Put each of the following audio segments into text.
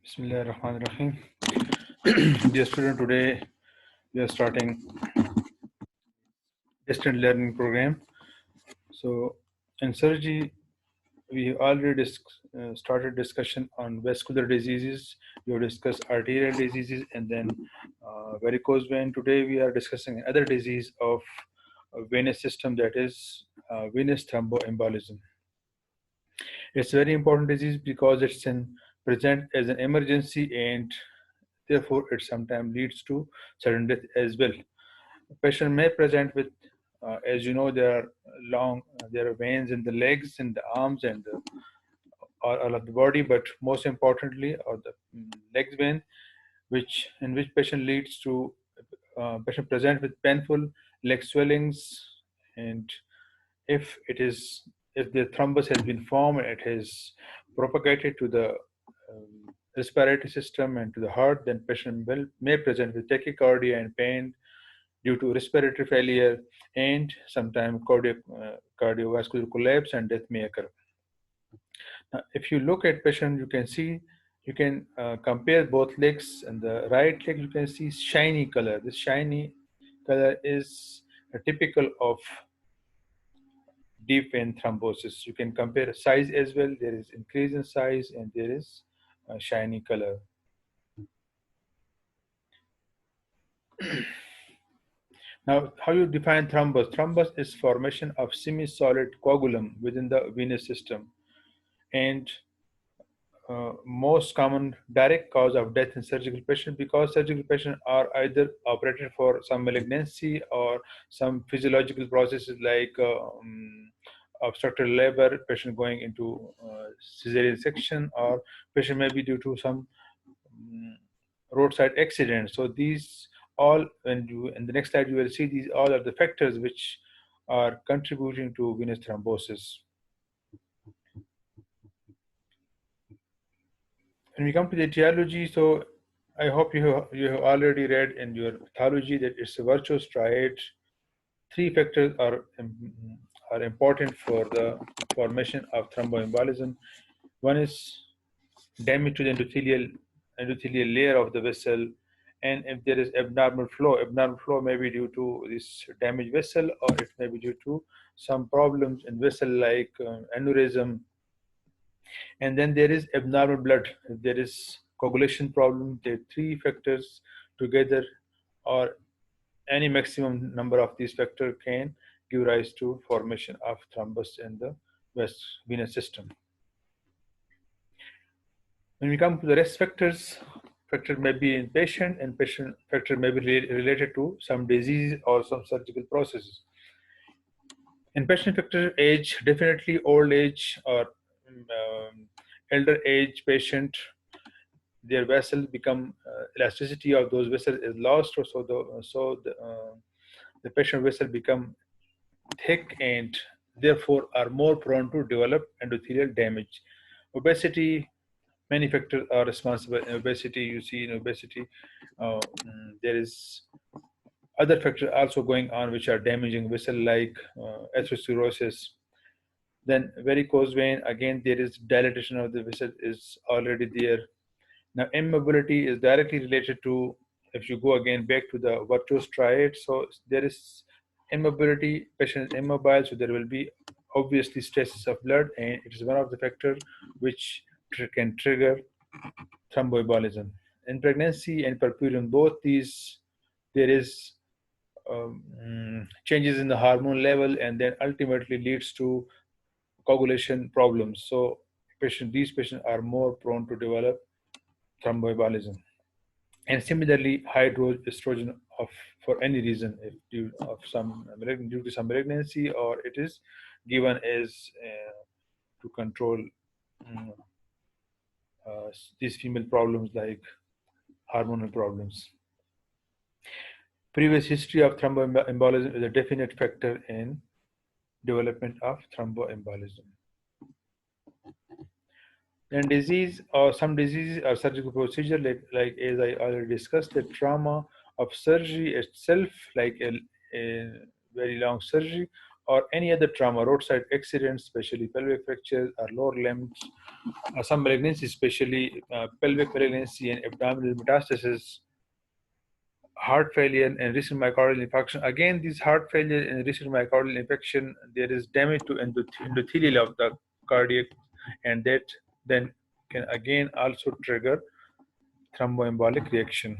Bismillahirrahmanirrahim. Dear student, today we are starting distant learning program. So in surgery, we already started discussion on vascular diseases. We have discussed arterial diseases and then varicose vein. Today we are discussing another disease of venous system, that is venous thromboembolism. It's a very important disease because it's present as an emergency, and therefore it sometimes leads to sudden death as well. A patient may present with, as you know, there are veins in the legs, in the arms, and all of the body, but most importantly, or the legs vein, which patient leads to patient present with painful leg swellings, and if it is if the thrombus has been formed and it has propagated to the respiratory system and to the heart, then patient may present with tachycardia and pain due to respiratory failure, and sometimes cardiovascular collapse and death may occur. Now, if you look at patient, you can compare both legs. And the right leg, you can see shiny color. This shiny color is typical of deep vein thrombosis. You can compare size as well. There is increase in size and there is a shiny color. Now, how you define thrombus? Thrombus is formation of semi-solid coagulum within the venous system, and most common direct cause of death in surgical patients, because surgical patients are either operated for some malignancy or some physiological processes like obstructed labor, patient going into cesarean section, or patient may be due to some roadside accident. So these all, when you in the next slide you will see, these all are the factors which are contributing to venous thrombosis. When we come to the etiology, so I hope you have already read in your pathology that it's a virtuous triad. Three factors are important for the formation of thromboembolism. One is damage to the endothelial layer of the vessel, and if there is abnormal flow may be due to this damaged vessel, or it may be due to some problems in vessel like aneurysm. And then there is abnormal blood. If there is coagulation problem, the three factors together, or any maximum number of these factors, can give rise to formation of thrombus in the venous system. When we come to the risk factors, factor may be in patient, and patient factor may be related to some disease or some surgical processes. In patient factor, age, definitely old age or elder age patient, their vessel become elasticity of those vessels is lost, or the patient vessel become thick and therefore are more prone to develop endothelial damage. Obesity, many factors are responsible in obesity. You see in obesity, there is other factors also going on which are damaging vessel like atherosclerosis. Then varicose vein, again there is dilatation of the vessel is already there. Now, immobility is directly related to, if you go again back to the virtuous triad, so there is immobility, patient is immobile, so there will be obviously stresses of blood, and it is one of the factors which can trigger thromboembolism. In pregnancy and purpurium, both these, there is changes in the hormone level, and then ultimately leads to coagulation problems. So these patients are more prone to develop thromboembolism. And similarly, high dose estrogen of for any reason, if due to some malignancy, or it is given as to control these female problems like hormonal problems. Previous history of thromboembolism is a definite factor in development of thromboembolism. Then disease, or some diseases or surgical procedure, like as I already discussed, the trauma of surgery itself, like a very long surgery, or any other trauma, roadside accidents, especially pelvic fractures or lower limbs, some malignancy, especially pelvic malignancy and abdominal metastasis, heart failure and recent myocardial infarction. Again, these heart failure and recent myocardial infection, there is damage to endothelial of the cardiac, and that then can again also trigger thromboembolic reaction.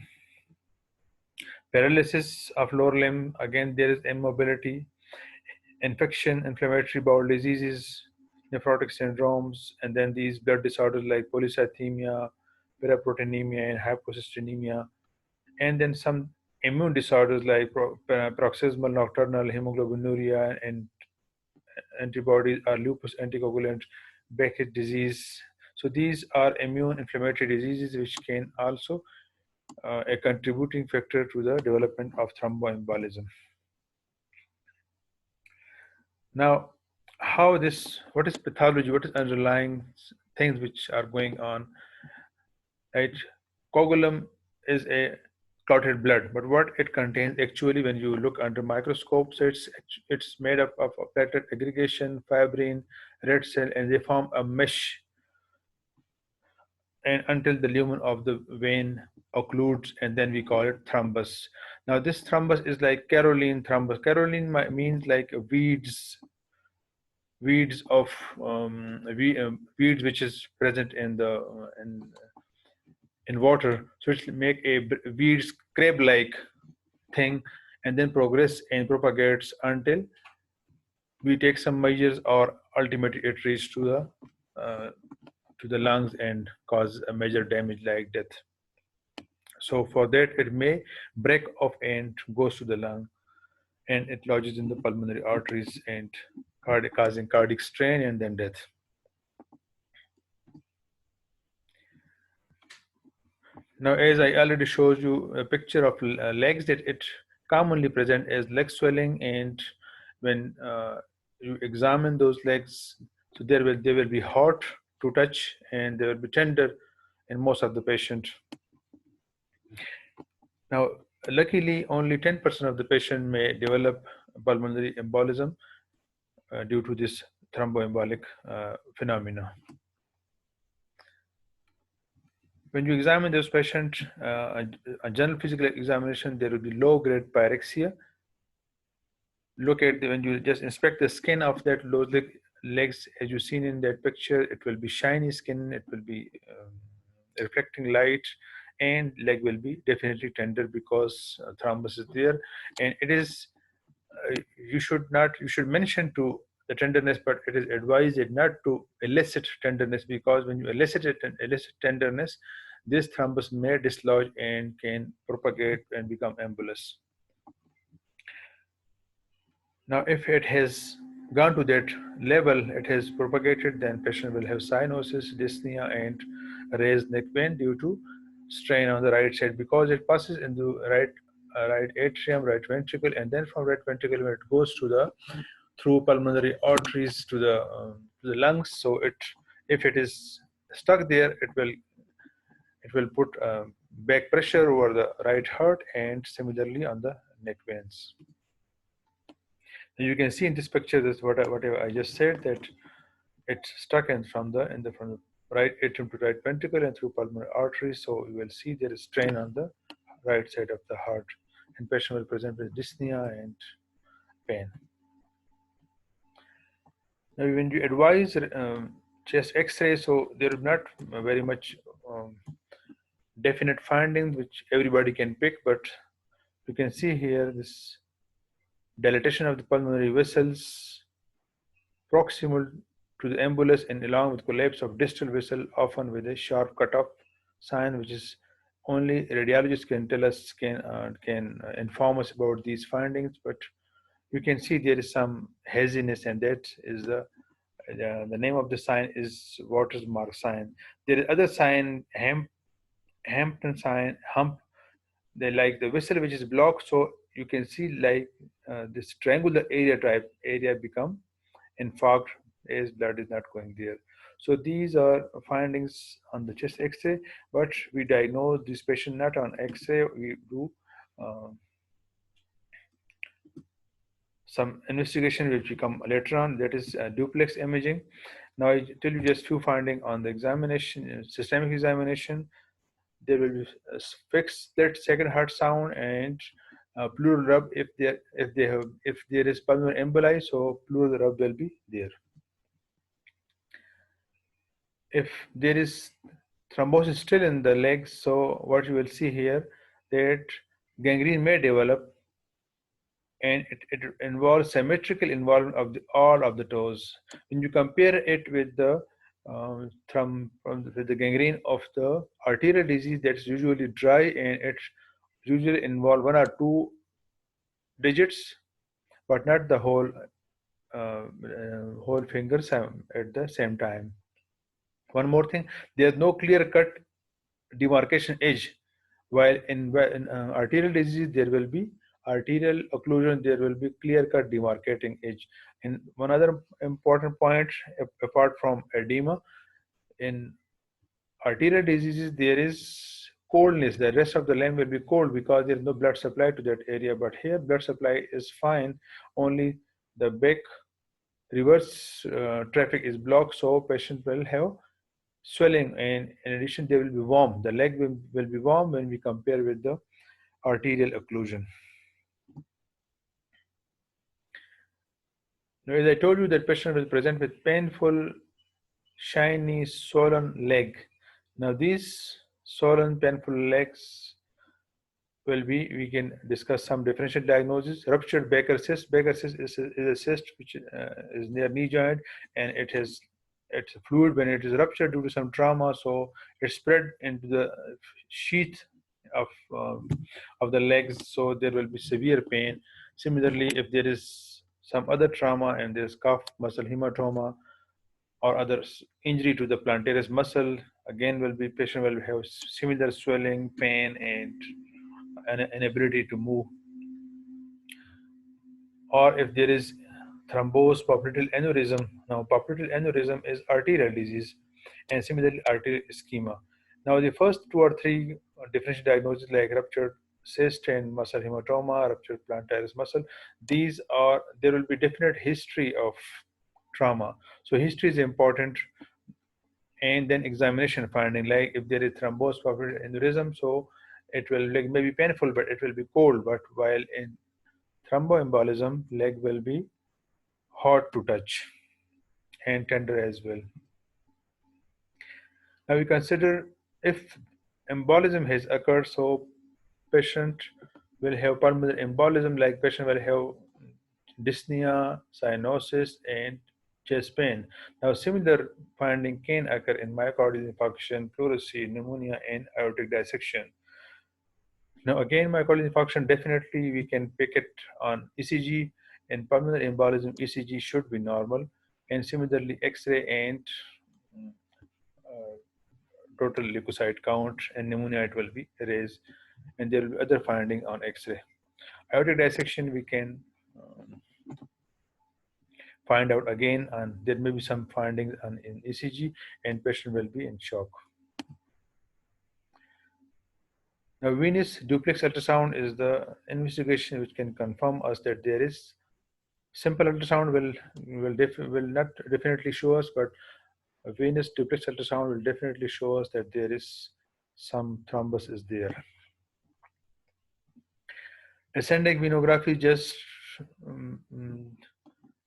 Paralysis of lower limb, again there is immobility, infection, inflammatory bowel diseases, nephrotic syndromes, and then these blood disorders like polycythemia, paraproteinemia, and hypocystinemia, and then some immune disorders like paroxysmal nocturnal hemoglobinuria and antibodies or lupus anticoagulant, Beckett disease. So these are immune inflammatory diseases which can also a contributing factor to the development of thromboembolism. Now, what is pathology? What is underlying things which are going on? Right, coagulum is a clotted blood, but what it contains actually, when you look under microscopes, it's made up of a platelet aggregation, fibrin, red cell, and they form a mesh, and until the lumen of the vein occludes, and then we call it thrombus. Now, this thrombus is like Caroline thrombus. Caroline means like weeds of weeds which is present in the in water, so it will make a weeds crab-like thing, and then progress and propagates until we take some measures, or ultimately it reaches to the lungs and cause a major damage like death. So for that, it may break off and goes to the lung, and it lodges in the pulmonary arteries and causing cardiac strain and then death. Now, as I already showed you a picture of legs, that it commonly present as leg swelling, and when you examine those legs, so they will be hot to touch, and they will be tender in most of the patient. Now, luckily, only 10% of the patient may develop pulmonary embolism due to this thromboembolic phenomena. When you examine those patients, a general physical examination, there will be low-grade pyrexia. Look at when you just inspect the skin of that those legs, as you've seen in that picture, it will be shiny skin, it will be reflecting light, and leg will be definitely tender because thrombus is there, and it is you should mention to the tenderness, but it is advised not to elicit tenderness, because when you elicit tenderness, this thrombus may dislodge and can propagate and become embolus. Now, if it has gone to that level, it has propagated, then patient will have cyanosis, dyspnea, and raised neck pain due to strain on the right side, because it passes into right atrium, right ventricle, and then from right ventricle when it goes to the through pulmonary arteries to the lungs. So if it is stuck there, it will put back pressure over the right heart and similarly on the neck veins. You can see in this picture this whatever I just said, that it's stuck in from the right atrium to right ventricle and through pulmonary arteries. So you will see there is strain on the right side of the heart, and patient will present with dyspnea and pain. Now, when you advise chest X-ray, so there is not very much definite findings which everybody can pick, but you can see here this dilatation of the pulmonary vessels proximal to the embolus, and along with collapse of distal vessel, often with a sharp cutoff sign, which is only radiologists can tell us, can inform us about these findings. But you can see there is some haziness, and that is the name of the sign is watermark sign. There is other sign, Hampton sign, hump. They like the vessel which is blocked, so you can see like this triangular area become infarct as blood is not going there. So these are findings on the chest X-ray, but we diagnose this patient not on X-ray. We do some investigation which will come later on, that is duplex imaging. Now I tell you just few findings on the examination, systemic examination. There will be a fixed split second heart sound and pleural rub if there is pulmonary emboli, so pleural rub will be there. If there is thrombosis still in the legs, so what you will see here, that gangrene may develop, and it involves symmetrical involvement of all of the toes. When you compare it with the with the gangrene of the arterial disease, that's usually dry and it usually involve one or two digits, but not the whole fingers at the same time. One more thing, there's no clear-cut demarcation edge, while in arterial disease there will be arterial occlusion, there will be clear-cut demarcating edge. And one other important point, apart from edema, in arterial diseases there is coldness. The rest of the limb will be cold because there is no blood supply to that area. But here blood supply is fine, only the back reverse traffic is blocked, so patient will have swelling, and in addition they will be warm. The leg will be warm when we compare with the arterial occlusion. Now, as I told you, that patient will present with painful, shiny, swollen leg. Now these swollen, painful legs will be, we can discuss some differential diagnosis. Ruptured Baker cyst. Baker cyst is a cyst which is near knee joint, and it's fluid when it is ruptured due to some trauma, so it spread into the sheath of the legs, so there will be severe pain. Similarly, if there is some other trauma and there is cuff muscle hematoma or other injury to the plantaris muscle, again will be patient will have similar swelling, pain, and an inability to move. Or if there is thrombosed popliteal aneurysm. Now popliteal aneurysm is arterial disease, and similarly arterial ischemia. Now the first two or three differential diagnoses like ruptured cyst and muscle hematoma, ruptured plantaris muscle, these are, there will be definite history of trauma. So history is important, and then examination finding, like if there is thrombosed popliteal aneurysm, so it will like maybe painful, but it will be cold. But while in thromboembolism, leg will be hot to touch and tender as well. Now we consider if embolism has occurred, so patient will have pulmonary embolism, like patient will have dyspnea, cyanosis, and chest pain. Now similar finding can occur in myocardial infarction, pleurisy, pneumonia, and aortic dissection. Now again, myocardial infarction, definitely we can pick it on ECG, and pulmonary embolism ECG should be normal, and similarly X-ray and uh, total leukocyte count, and pneumonia it will be raised, and there will be other finding on X-ray. Aortic dissection we can find out again, and there may be some findings in ECG, and patient will be in shock. Now, venous duplex ultrasound is the investigation which can confirm us that there is. Simple ultrasound will not definitely show us, but a venous duplex ultrasound will definitely show us that there is some thrombus is there. Ascending venography, just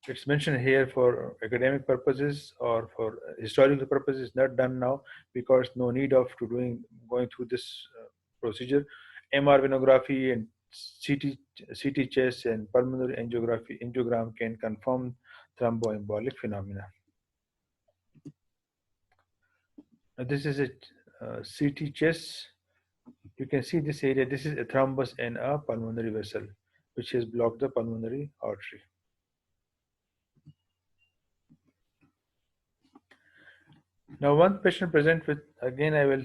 it's mentioned here for academic purposes or for historical purposes, not done now because no need of going through this procedure. MR venography and CT chest and pulmonary angiogram can confirm thromboembolic phenomena. Now this is a CT chest. You can see this area. This is a thrombus in a pulmonary vessel, which has blocked the pulmonary artery. Now, one patient present with, again, I will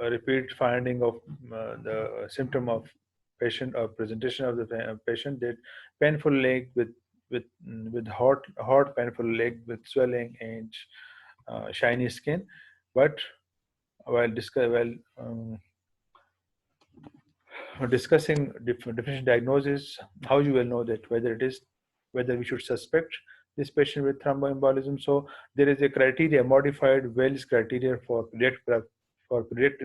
repeat finding of the symptom of patient or presentation of the patient, that painful leg with hot painful leg with swelling and shiny skin. But while discussing different diagnosis, how you will know that whether it is whether we should suspect this patient with thromboembolism. So there is a criteria, modified Wells criteria for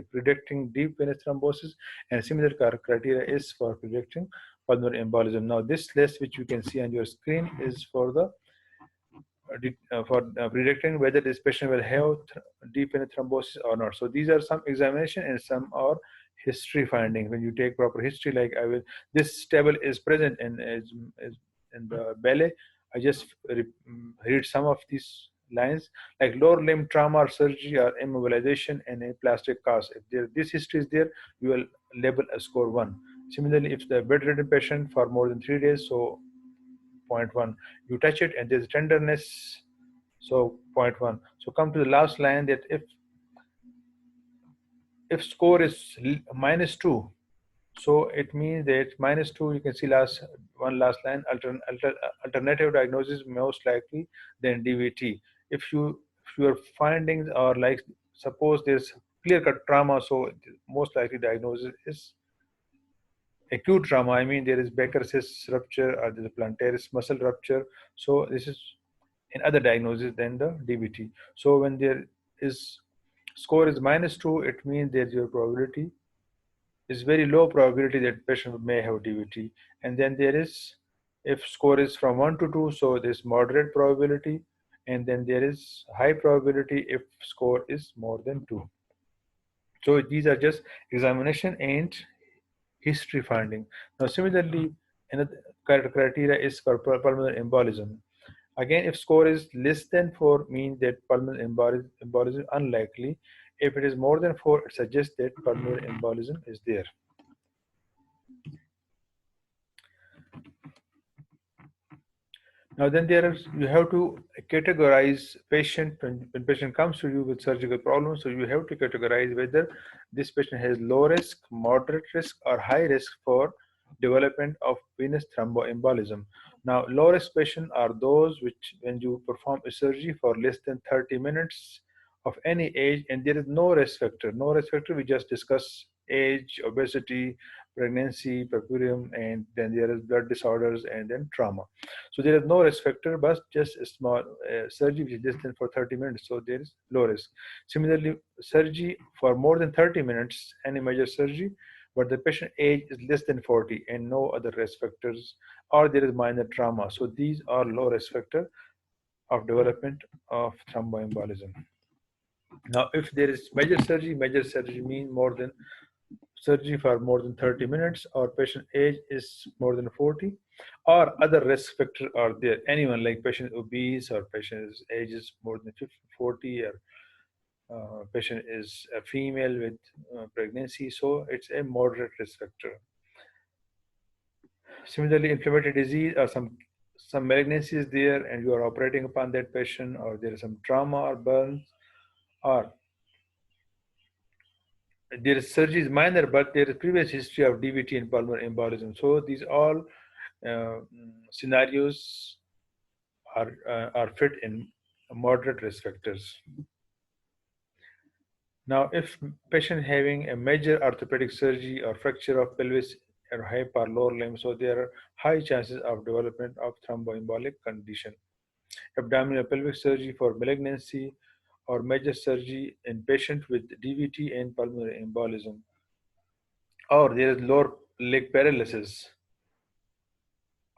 predicting deep venous thrombosis, and similar criteria is for predicting pulmonary embolism. Now this list, which you can see on your screen, is for the predicting whether this patient will have deep venous thrombosis or not. So these are some examination and some are history findings. When you take proper history, like this table is present is in the ballet. I just read some of these lines, like lower limb trauma or surgery or immobilization and a plastic cast. If this history is there, you will label a score 1. Similarly, if the bedridden patient for more than 3 days, so 0.1, you touch it and there's tenderness, so 0.1. So come to the last line, that if score is -2, so it means that -2, you can see last line, alternative diagnosis most likely than DVT. If your findings are like, suppose there's clear cut trauma, so most likely diagnosis is acute trauma. I mean, there is Baker cyst rupture or there's a plantaris muscle rupture. So this is in other diagnosis than the DVT. So when there is score is -2, it means that your probability is very low probability that patient may have DVT. And then there is, if score is from 1 to 2, so there's moderate probability, and then there is high probability if score is more than 2. So these are just examination and history finding. Now similarly, another criteria is for pulmonary embolism. Again, if score is less than 4, means that pulmonary embolism is unlikely. If it is more than 4, it suggests that pulmonary embolism is there. Now then you have to categorize patient. When patient comes to you with surgical problems, so you have to categorize whether this patient has low risk, moderate risk, or high risk for development of venous thromboembolism. Now low risk patients are those which, when you perform a surgery for less than 30 minutes of any age, and there is no risk factor. No risk factor, we just discuss age, obesity, pregnancy, purpurium, and then there is blood disorders, and then trauma. So there is no risk factor, but just a small surgery which is less than for 30 minutes. So there is low risk. Similarly, surgery for more than 30 minutes, any major surgery, but the patient age is less than 40 and no other risk factors, or there is minor trauma. So these are low risk factor of development of thromboembolism. Now, if there is major surgery means more than surgery for more than 30 minutes, or patient age is more than 40, or other risk factor are there. Anyone like patient obese, or patient's age is more than 50, 40, or patient is a female with pregnancy, so it's a moderate risk factor. Similarly, inflammatory disease or some malignancy is there, and you are operating upon that patient, or there is some trauma or burns, or there is surgery is minor, but there is previous history of DVT and pulmonary embolism. So these all scenarios are fit in moderate risk factors. Now, if patient having a major orthopedic surgery or fracture of pelvis or hip or lower limb, so there are high chances of development of thromboembolic condition. Abdominal pelvic surgery for malignancy, or major surgery in patient with DVT and pulmonary embolism, or there is lower leg paralysis,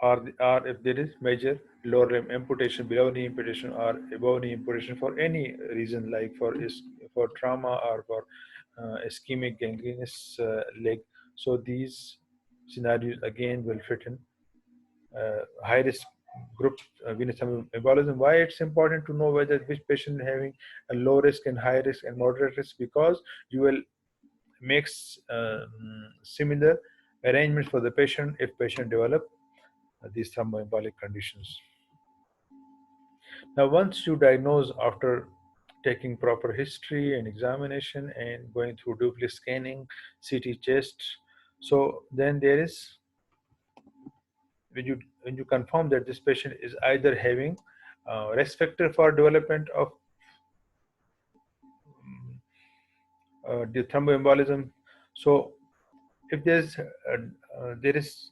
or if there is major lower limb amputation, below knee amputation, or above knee amputation for any reason, like for trauma or for ischemic gangrenous leg. So these scenarios again will fit in high risk group venous embolism. Why it's important to know whether which patient having a low risk and high risk and moderate risk, because you will make similar arrangements for the patient if patient develop these thromboembolic conditions. Now, once you diagnose after taking proper history and examination and going through duplex scanning, CT chest, so then there is, when you confirm that this patient is either having risk factor for development of the thromboembolism. So if there is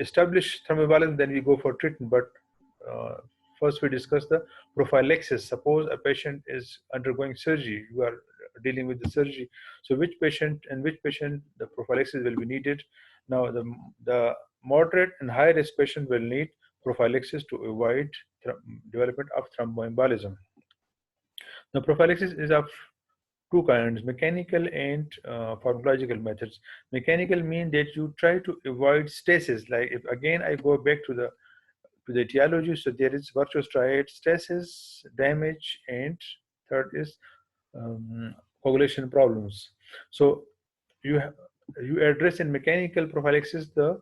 establish thromboembolism, then we go for treatment. But first we discuss the prophylaxis. Suppose a patient is undergoing surgery, you are dealing with the surgery. So which patient the prophylaxis will be needed? Now the moderate and high risk patient will need prophylaxis to avoid development of thromboembolism. Now prophylaxis is of two kinds, mechanical and pharmacological methods. Mechanical mean that you try to avoid stasis. Like if again I go back to the etiology, so there is virtuous triad, stasis, damage, and third is coagulation problems. So you you address in mechanical prophylaxis the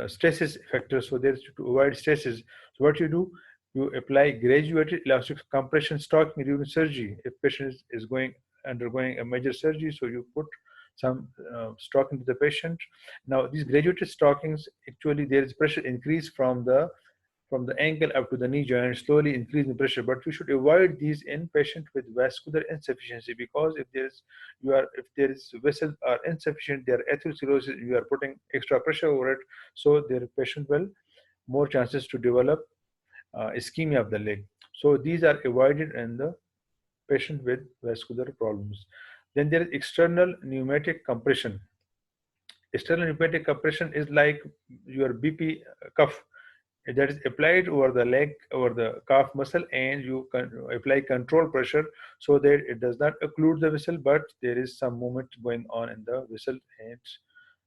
stresses factors. So there's to avoid stresses. So what you do, you apply graduated elastic compression stocking during surgery. If patient is going undergoing a major surgery, so you put some stocking to the patient. Now these graduated stockings, actually there is pressure increase from the ankle up to the knee joint, slowly increasing pressure. But we should avoid these in patient with vascular insufficiency, because if there is vessels are insufficient, there are atherosclerosis, you are putting extra pressure over it, so their patient will more chances to develop ischemia of the leg. So these are avoided in the patient with vascular problems. Then there is external pneumatic compression. External pneumatic compression is like your BP cuff that is applied over the leg, over the calf muscle, and you can apply control pressure so that it does not occlude the vessel, but there is some movement going on in the vessel and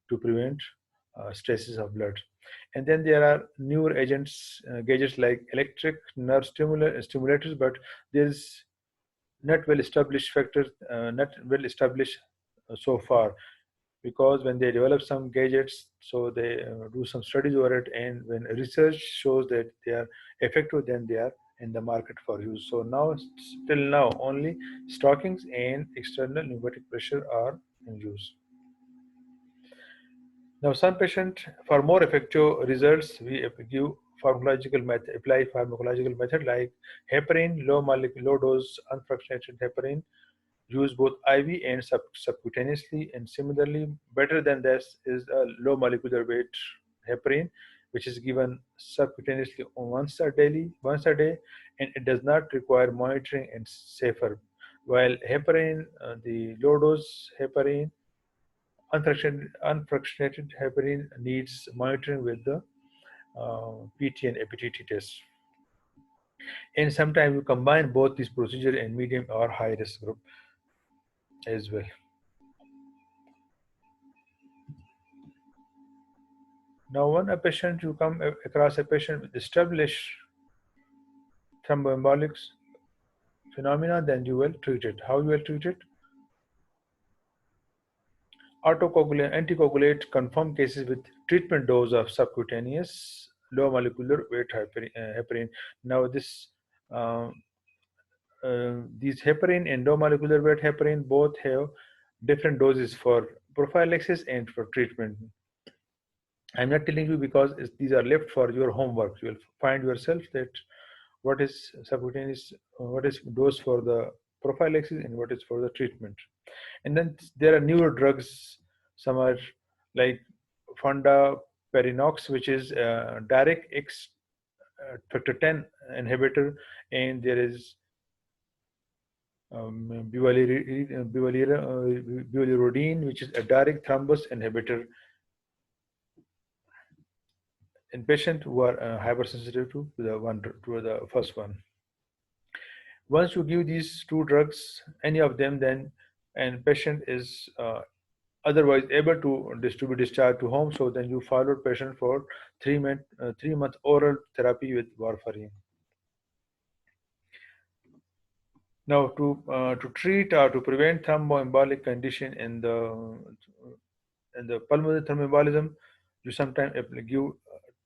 to prevent stresses of blood. And then there are newer agents, gadgets like electric nerve stimulators, but there's not well established factors, not well established so far, because when they develop some gadgets, so they do some studies over it, and when research shows that they are effective, then they are in the market for use. So now, still now, only stockings and external pneumatic pressure are in use. Now, some patient, for more effective results, we give pharmacological method, apply pharmacological method like heparin, low dose unfractionated heparin, use both IV and subcutaneously. And similarly, better than this is a low molecular weight heparin, which is given subcutaneously once a day, and it does not require monitoring and safer. While heparin, the low dose heparin, unfractionated heparin needs monitoring with the PT and APTT tests. And sometimes you combine both these procedure in medium or high risk group as well. Now, when a patient, you come across a patient with established thromboembolic phenomena, then you will treat it. How you will treat it? Anticoagulate confirmed cases with treatment dose of subcutaneous low molecular weight heparin. Now, uh, these heparin and low molecular weight heparin both have different doses for prophylaxis and for treatment. I'm not telling you because these are left for your homework. You will find yourself that what is subcutaneous, what is dose for the prophylaxis and what is for the treatment. And then there are newer drugs. Some are like fondaparinux, which is direct X factor 10 inhibitor, and there is bivalirudine, which is a direct thrombus inhibitor in patients who are hypersensitive to the first one. Once you give these two drugs, any of them, then and patient is otherwise able to be discharged to home, so then you follow patient for 3 month oral therapy with warfarin. Now, to treat or to prevent thromboembolic condition in the pulmonary thromboembolism, you sometimes you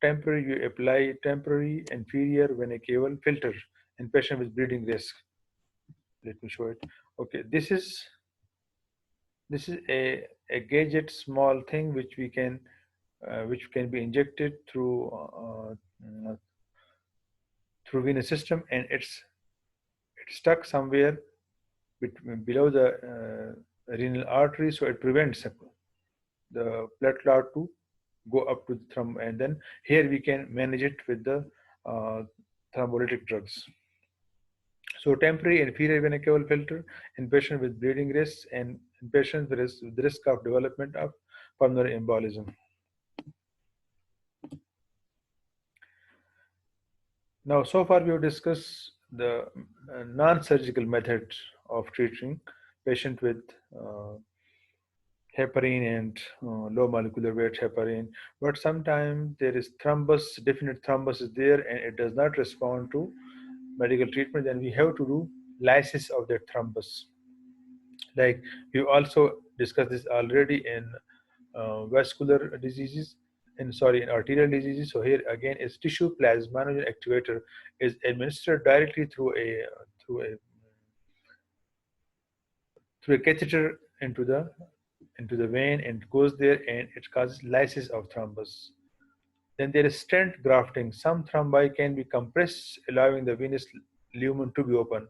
apply temporary inferior vena cava filter in patient with bleeding risk. Let me show it. Okay, this is a gadget small thing which can be injected through venous system, and it's stuck somewhere below the renal artery, so it prevents the blood clot to go up to the thumb, and then here we can manage it with the uh, thrombolytic drugs. So temporary inferior vena cava filter in patients with bleeding risks and in patients with risk of development of pulmonary embolism. Now, so far we have discussed the non-surgical methods of treating patient with uh, heparin and low molecular weight heparin, but sometimes there is thrombus, definite thrombus is there, and it does not respond to medical treatment. Then we have to do lysis of that thrombus. Like we also discussed this already in vascular diseases, in arterial diseases. So here again is tissue plasminogen activator is administered directly through a through a catheter into the vein and goes there, and it causes lysis of thrombus. Then there is stent grafting. Some thrombi can be compressed, allowing the venous lumen to be open.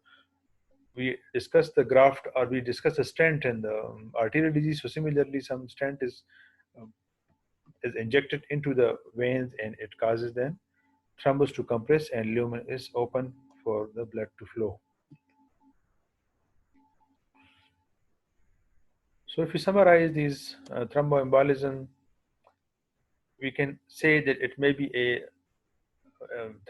We discussed the graft, or we discussed the stent in the arterial disease. So similarly, some stent um, is injected into the veins, and it causes then thrombus to compress and lumen is open for the blood to flow. So if we summarize these thromboembolism, we can say that it may be a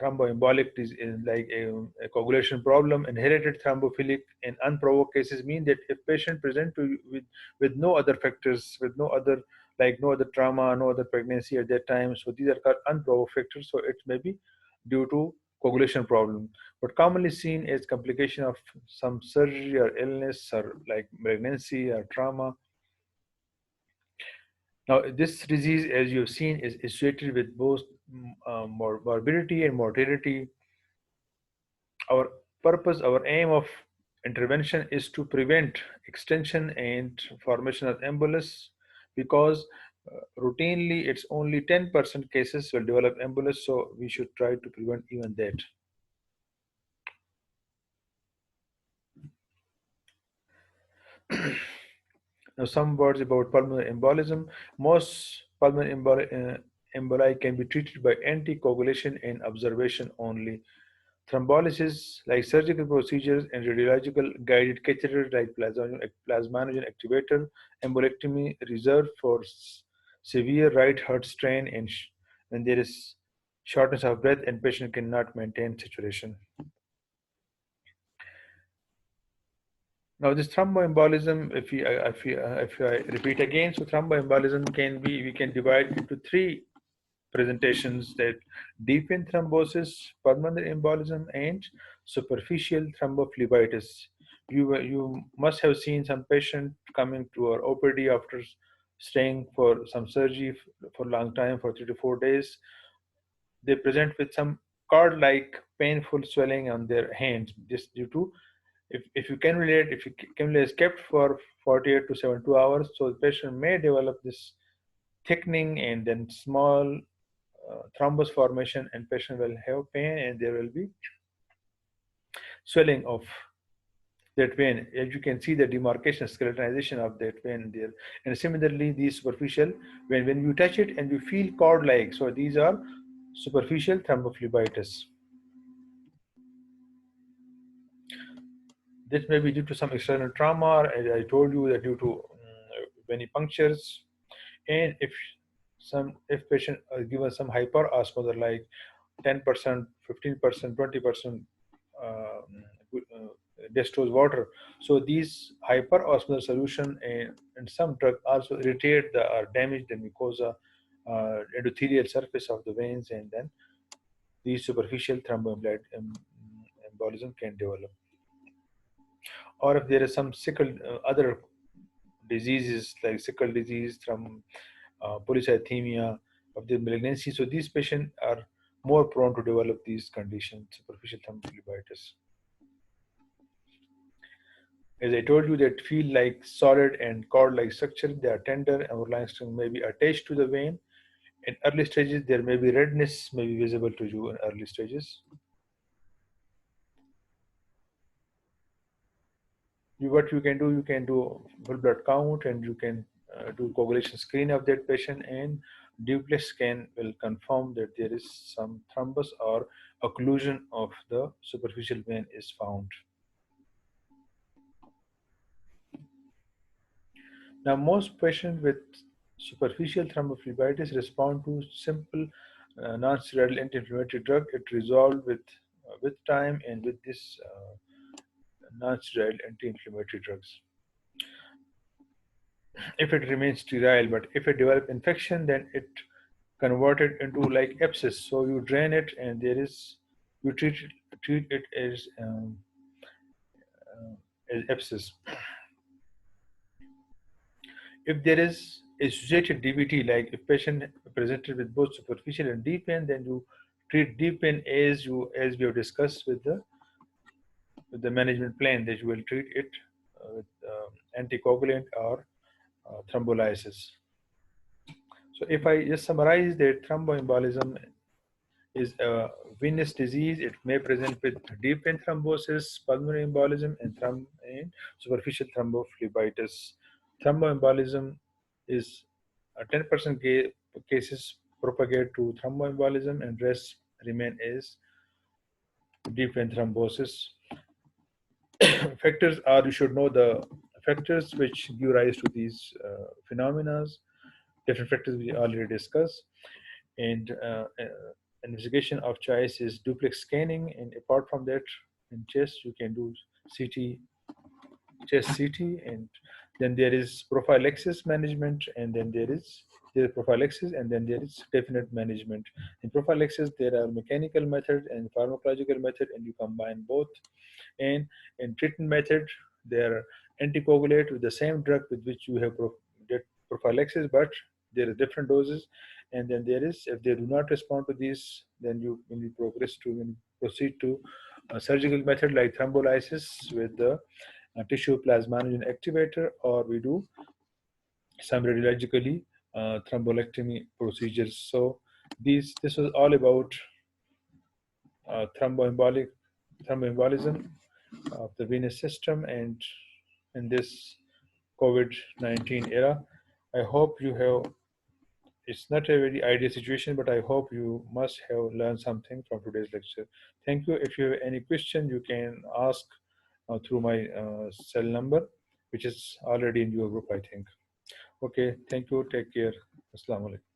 thromboembolic is like a coagulation problem. Inherited thrombophilic and unprovoked cases mean that if patient present to you with no other factors, with no other, like no other trauma, no other pregnancy at that time, so these are called unprovoked factors. So it may be due to coagulation problem, but commonly seen as complication of some surgery or illness or like pregnancy or trauma. Now, this disease, as you've seen, is associated with both morbidity and mortality. Our purpose, our aim of intervention is to prevent extension and formation of embolus, because routinely it's only 10% cases will develop embolus, so we should try to prevent even that. Now, some words about pulmonary embolism. Most pulmonary emboli can be treated by anticoagulation and observation only. Thrombolysis, like surgical procedures, and radiological guided catheters like plasminogen activator, embolectomy reserved for severe right heart strain and when there is shortness of breath and patient cannot maintain saturation. Now, this thromboembolism, if I repeat again, so thromboembolism can be, we can divide into three presentations: that deep vein thrombosis, pulmonary embolism, and superficial thrombophlebitis. You must have seen some patient coming to our OPD after staying for some surgery for a long time, for 3 to 4 days. They present with some cord-like painful swelling on their hands. This due to, if you can relate, if you cannula is kept for 48 to 72 hours, so the patient may develop this thickening and then small thrombus formation, and patient will have pain and there will be swelling of that vein. As you can see, the demarcation, skeletonization of that vein there. And similarly, these superficial, when you touch it and you feel cord-like, so these are superficial thrombophlebitis. This may be due to some external trauma, as I told you, that due to vein punctures, and if patient are given some hyperosmolar like 10%, 15%, 20% dextrose water. So these hyperosmolar solution and some drug also irritate the or damage the mucosa, endothelial surface of the veins, and then these superficial thromboembolism can develop. Or if there is some sickle, other diseases like sickle disease, from polycythemia of the malignancy. So these patients are more prone to develop these conditions, superficial thrombophlebitis. As I told you, that feel like solid and cord-like structure. They are tender and overlying string may be attached to the vein. In early stages, there may be redness, may be visible to you in early stages. What you can do full blood count, and you can do coagulation screen of that patient and Duplex scan will confirm that there is some thrombus or occlusion of the superficial vein is found. Now, most patients with superficial thrombophlebitis respond to simple non-steroidal anti-inflammatory drug. It resolved with time and with this non-steroidal anti-inflammatory drugs. If it remains sterile, but if it develop infection, then it converted into like abscess. So you drain it, and there is you treat it as abscess. If there is associated DVT, like if patient presented with both superficial and deep pain, then you treat deep pain as we have discussed with the management plan, that you will treat it with anticoagulant or thrombolysis. So if I just summarize that thromboembolism is a venous disease. It may present with deep vein thrombosis, pulmonary embolism, and superficial thrombophlebitis. Thromboembolism is 10% cases propagate to thromboembolism, and rest remain as deep vein thrombosis. Factors are, you should know the factors which give rise to these phenomena. Different factors we already discussed. And investigation of choice is duplex scanning, and apart from that, in chest you can do CT, chest CT, and then there is prophylaxis management, and then there is prophylaxis, and then there is definite management. In prophylaxis, there are mechanical method and pharmacological method, and you combine both. And in treatment method, there are anticoagulate with the same drug with which you have did prophylaxis, but there are different doses. And then there is, if they do not respond to these, then when you proceed to a surgical method like thrombolysis with the tissue plasminogen activator, or we do some radiologically thrombolectomy procedures. So this was all about uh, thromboembolic thromboembolism of the venous system, and in this COVID-19 era. I hope you have, it's not a very ideal situation, but I hope you must have learned something from today's lecture. Thank you. If you have any question, you can ask through my cell number, which is already in your group, I think. Okay, thank you. Take care. Assalamu alaikum.